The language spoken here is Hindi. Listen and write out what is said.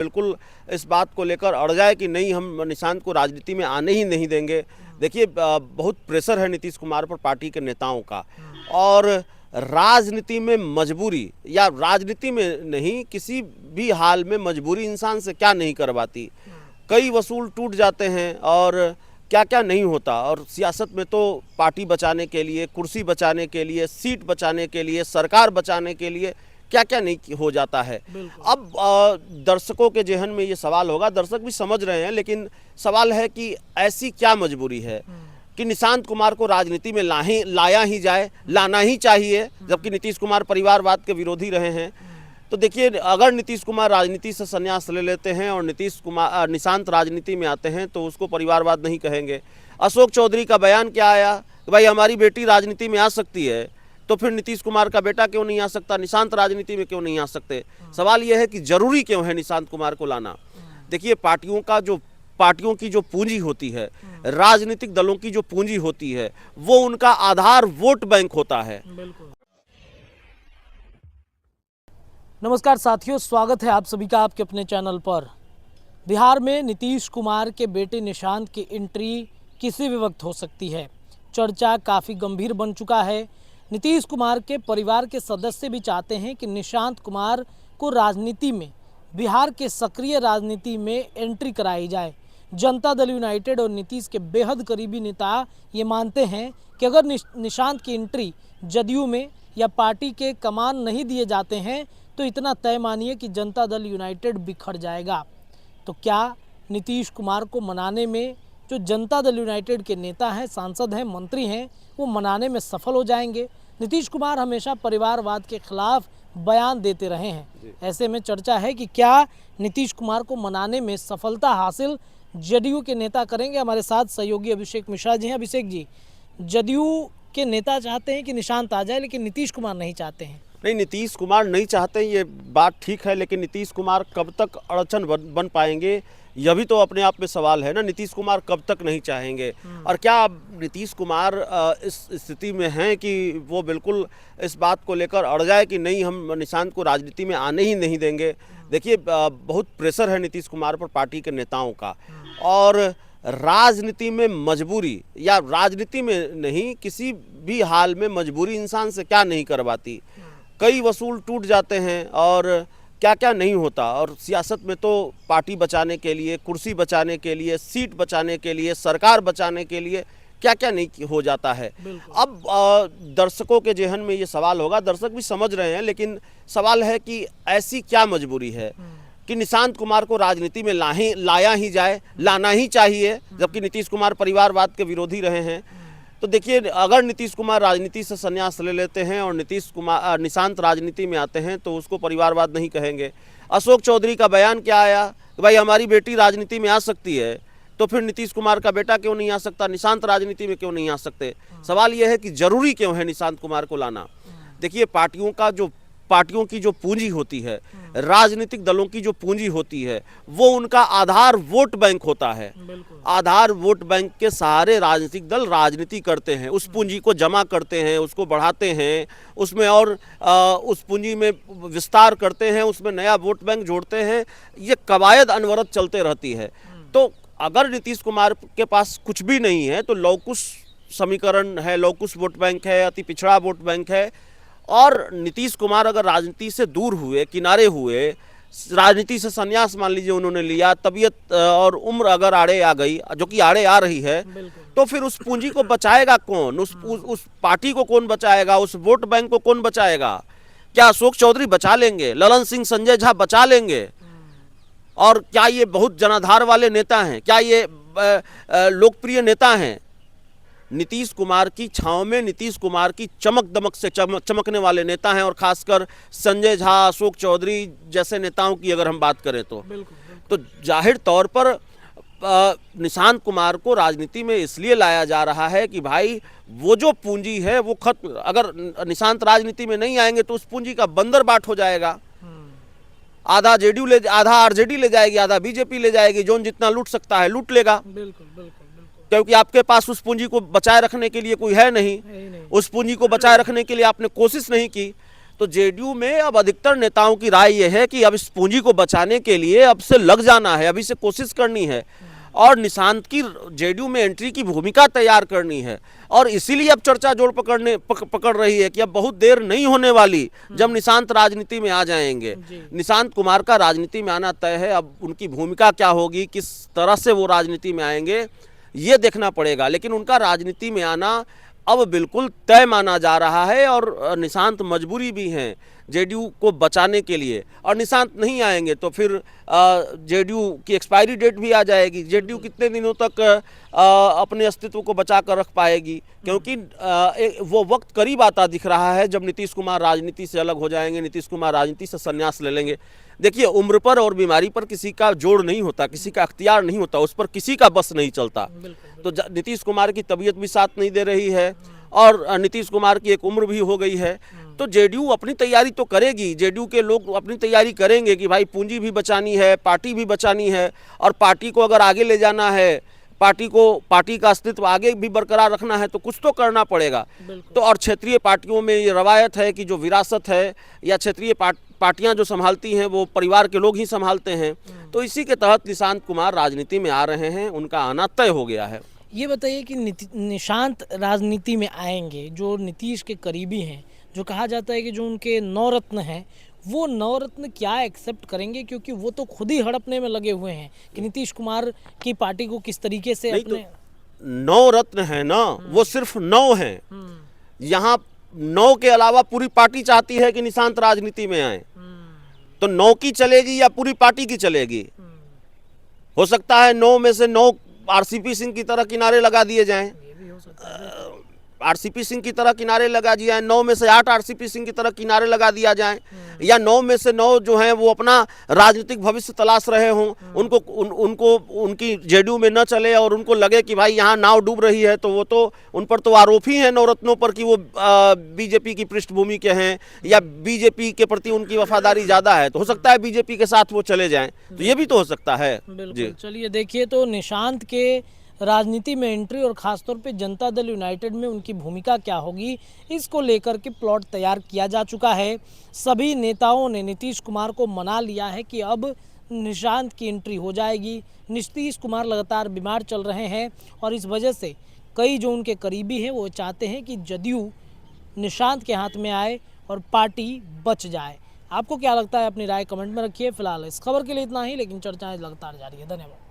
बिल्कुल इस बात को लेकर अड़ जाए कि नहीं, हम निशांत को राजनीति में आने ही नहीं देंगे। देखिए, बहुत प्रेशर है नीतीश कुमार पर पार्टी के नेताओं का, और राजनीति में मजबूरी, या राजनीति में नहीं, किसी भी हाल में मजबूरी इंसान से क्या नहीं करवाती। कई वसूल टूट जाते हैं और क्या क्या नहीं होता। और सियासत में तो पार्टी बचाने के लिए, कुर्सी बचाने के लिए, सीट बचाने के लिए, सरकार बचाने के लिए क्या क्या नहीं हो जाता है। अब दर्शकों के जहन में ये सवाल होगा, दर्शक भी समझ रहे हैं, लेकिन सवाल है कि ऐसी क्या मजबूरी है कि निशांत कुमार को राजनीति में लाया ही जाए, लाना ही चाहिए, जबकि नीतीश कुमार परिवारवाद के विरोधी रहे हैं। तो देखिए, अगर नीतीश कुमार राजनीति से संन्यास ले लेते हैं और निशांत राजनीति में आते हैं तो उसको परिवारवाद नहीं कहेंगे। अशोक चौधरी का बयान क्या आया कि भाई हमारी बेटी राजनीति में आ सकती है, तो फिर नीतीश कुमार का बेटा क्यों नहीं आ सकता, निशांत राजनीति में क्यों नहीं आ सकते। सवाल यह है कि जरूरी क्यों है निशांत कुमार को लाना। देखिए, पार्टियों की जो पूंजी होती है, राजनीतिक दलों की जो पूंजी होती है, वो उनका आधार वोट बैंक होता है। नमस्कार साथियों, स्वागत है आप सभी का आपके अपने चैनल पर। बिहार में नीतीश कुमार के बेटे निशांत की एंट्री किसी भी वक्त हो सकती है। चर्चा काफ़ी गंभीर बन चुका है। नीतीश कुमार के परिवार के सदस्य भी चाहते हैं कि निशांत कुमार को राजनीति में, बिहार के सक्रिय राजनीति में एंट्री कराई जाए। जनता दल यूनाइटेड और नीतीश के बेहद करीबी नेता ये मानते हैं कि अगर निशांत की एंट्री जदयू में या पार्टी के कमान नहीं दिए जाते हैं तो इतना तय मानिए कि जनता दल यूनाइटेड बिखर जाएगा। तो क्या नीतीश कुमार को मनाने में जो जनता दल यूनाइटेड के नेता हैं, सांसद हैं, मंत्री हैं, वो मनाने में सफल हो जाएंगे? नीतीश कुमार हमेशा परिवारवाद के खिलाफ बयान देते रहे हैं। ऐसे में चर्चा है कि क्या नीतीश कुमार को मनाने में सफलता हासिल जदयू के नेता करेंगे। हमारे साथ सहयोगी अभिषेक मिश्रा जी हैं। अभिषेक जी, जदयू के नेता चाहते हैं कि निशांत आ जाए, लेकिन नीतीश कुमार नहीं चाहते हैं। नहीं, नीतीश कुमार नहीं चाहते, ये बात ठीक है, लेकिन नीतीश कुमार कब तक अड़चन बन पाएंगे, यह भी तो अपने आप में सवाल है ना। नीतीश कुमार कब तक नहीं चाहेंगे, और क्या नीतीश कुमार इस स्थिति में हैं कि वो बिल्कुल इस बात को लेकर अड़ जाए कि नहीं, हम निशांत को राजनीति में आने ही नहीं देंगे। देखिए, बहुत प्रेशर है नीतीश कुमार पर पार्टी के नेताओं का, और राजनीति में मजबूरी, या राजनीति में नहीं, किसी भी हाल में मजबूरी इंसान से क्या नहीं करवाती। कई वसूल टूट जाते हैं और क्या क्या नहीं होता। और सियासत में तो पार्टी बचाने के लिए, कुर्सी बचाने के लिए, सीट बचाने के लिए, सरकार बचाने के लिए क्या क्या नहीं हो जाता है। अब दर्शकों के जहन में ये सवाल होगा, दर्शक भी समझ रहे हैं, लेकिन सवाल है कि ऐसी क्या मजबूरी है कि निशांत कुमार को राजनीति में लाया ही जाए, लाना ही चाहिए, जबकि नीतीश कुमार परिवारवाद के विरोधी रहे हैं। तो देखिए, अगर नीतीश कुमार राजनीति से संन्यास ले लेते हैं और निशांत राजनीति में आते हैं तो उसको परिवारवाद नहीं कहेंगे। अशोक चौधरी का बयान क्या आया कि भाई हमारी बेटी राजनीति में आ सकती है, तो फिर नीतीश कुमार का बेटा क्यों नहीं आ सकता, निशांत राजनीति में क्यों नहीं आ सकते। सवाल यह है कि जरूरी क्यों है निशांत कुमार को लाना। देखिए, पार्टियों की जो पूंजी होती है, राजनीतिक दलों की जो पूंजी होती है, वो उनका आधार वोट बैंक होता है। आधार वोट बैंक के सहारे राजनीतिक दल राजनीति करते हैं, उस पूंजी को जमा करते हैं, उसको बढ़ाते हैं, उसमें और उस पूंजी में विस्तार करते हैं, उसमें नया वोट बैंक जोड़ते हैं। ये कवायद अनवरत चलते रहती है। तो अगर नीतीश कुमार के पास कुछ भी नहीं है तो लौकुश समीकरण है, लौकुश वोट बैंक है, अति पिछड़ा वोट बैंक है। और नीतीश कुमार अगर राजनीति से दूर हुए, किनारे हुए, राजनीति से संन्यास मान लीजिए उन्होंने लिया, तबीयत और उम्र अगर आड़े आ गई, जो कि आड़े आ रही है, तो फिर उस पूंजी को बचाएगा कौन, उस पार्टी को कौन बचाएगा, उस वोट बैंक को कौन बचाएगा। क्या अशोक चौधरी बचा लेंगे, ललन सिंह, संजय झा बचा लेंगे? और क्या ये बहुत जनाधार वाले नेता हैं, क्या ये लोकप्रिय नेता हैं? नीतीश कुमार की छांव में, नीतीश कुमार की चमक दमक से चमकने वाले नेता हैं, और खासकर संजय झा, अशोक चौधरी जैसे नेताओं की अगर हम बात करें तो जाहिर तौर पर निशांत कुमार को राजनीति में इसलिए लाया जा रहा है कि भाई वो जो पूंजी है वो खत्म। अगर निशांत राजनीति में नहीं आएंगे तो उस पूंजी का बंदर बाट हो जाएगा। आधा जेडीयू आधा आरजेडी ले जाएगी, आधा बीजेपी ले जाएगी, जोन जितना लूट सकता है लूट लेगा। क्योंकि आपके पास उस पूंजी को बचाए रखने के लिए कोई है नहीं, उस पूंजी को बचाए रखने के लिए आपने कोशिश नहीं की। तो जेडीयू में अब अधिकतर नेताओं की राय यह है कि अब इस पूंजी को बचाने के लिए अब से लग जाना है, अभी से कोशिश करनी है और निशांत की जेडीयू में एंट्री की भूमिका तैयार करनी है। और इसीलिए अब चर्चा जोर पकड़ रही है कि अब बहुत देर नहीं होने वाली जब निशांत राजनीति में आ जाएंगे। निशांत कुमार का राजनीति में आना तय है, अब उनकी भूमिका क्या होगी, किस तरह से वो राजनीति में आएंगे ये देखना पड़ेगा, लेकिन उनका राजनीति में आना अब बिल्कुल तय माना जा रहा है और निशांत मजबूरी भी हैं जेडीयू को बचाने के लिए। और निशांत नहीं आएंगे तो फिर जेडीयू की एक्सपायरी डेट भी आ जाएगी। जेडीयू कितने दिनों तक अपने अस्तित्व को बचा कर रख पाएगी, क्योंकि वो वक्त करीब आता दिख रहा है जब नीतीश कुमार राजनीति से अलग हो जाएंगे, नीतीश कुमार राजनीति से संन्यास ले लेंगे। देखिए, उम्र पर और बीमारी पर किसी का जोड़ नहीं होता, किसी का अख्तियार नहीं होता, उस पर किसी का बस नहीं चलता। तो नीतीश कुमार की तबीयत भी साथ नहीं दे रही है और नीतीश कुमार की एक उम्र भी हो गई है, तो जेडीयू अपनी तैयारी तो करेगी, जेडीयू के लोग अपनी तैयारी करेंगे कि भाई पूंजी भी बचानी है, पार्टी भी बचानी है और पार्टी को अगर आगे ले जाना है, पार्टी का अस्तित्व आगे भी बरकरार रखना है तो कुछ तो करना पड़ेगा। तो और क्षेत्रीय पार्टियों में ये रवायत है कि जो विरासत है या क्षेत्रीय पार्टियां जो संभालती हैं वो परिवार के लोग ही संभालते हैं। तो इसी के तहत निशांत कुमार राजनीति में आ रहे हैं, उनका आना तय हो गया है। ये बताइए कि निशांत राजनीति में आएंगे, जो नीतीश के करीबी हैं, जो कहा जाता है कि जो उनके नवरत्न हैं, वो नवरत्न क्या एक्सेप्ट करेंगे, क्योंकि वो तो खुद ही हड़पने में लगे हुए हैं कि नीतीश कुमार की पार्टी को किस तरीके से अपने तो 9 रत्न है ना, वो सिर्फ 9 हैं। यहाँ 9 के अलावा पूरी पार्टी चाहती है कि निशांत राजनीति में आए, तो 9 की चलेगी या पूरी पार्टी की चलेगी? हो सकता है 9 में से 9 आरसीपी सिंह की तरह किनारे लगा दिए जाएं, आरसीपी सिंह की तरह किनारे लगा दिया जाए, 9 में से 8 आरसीपी सिंह की तरह किनारे लगा दिया जाए, या 9 में से 9 जो हैं वो अपना राजनीतिक भविष्य तलाश रहे हों, उनको उनकी जेडीयू में न चले और उनको लगे कि भाई यहाँ नाव डूब रही है, तो वो तो उन पर तो आरोप ही है नवरत्नों पर कि वो बीजेपी की पृष्ठभूमि के हैं या बीजेपी के प्रति उनकी वफादारी ज़्यादा है, तो हो सकता है बीजेपी के साथ वो चले जाएँ, तो ये भी तो हो सकता है। बिल्कुल। चलिए देखिए, तो निशांत के राजनीति में एंट्री और खासतौर पे जनता दल यूनाइटेड में उनकी भूमिका क्या होगी, इसको लेकर के प्लॉट तैयार किया जा चुका है। सभी नेताओं ने नीतीश कुमार को मना लिया है कि अब निशांत की एंट्री हो जाएगी। नीतीश कुमार लगातार बीमार चल रहे हैं और इस वजह से कई जो उनके करीबी हैं वो चाहते हैं कि जदयू निशांत के हाथ में आए और पार्टी बच जाए। आपको क्या लगता है, अपनी राय कमेंट में रखिए। फिलहाल इस खबर के लिए इतना ही, लेकिन चर्चाएं लगातार जारी है। धन्यवाद।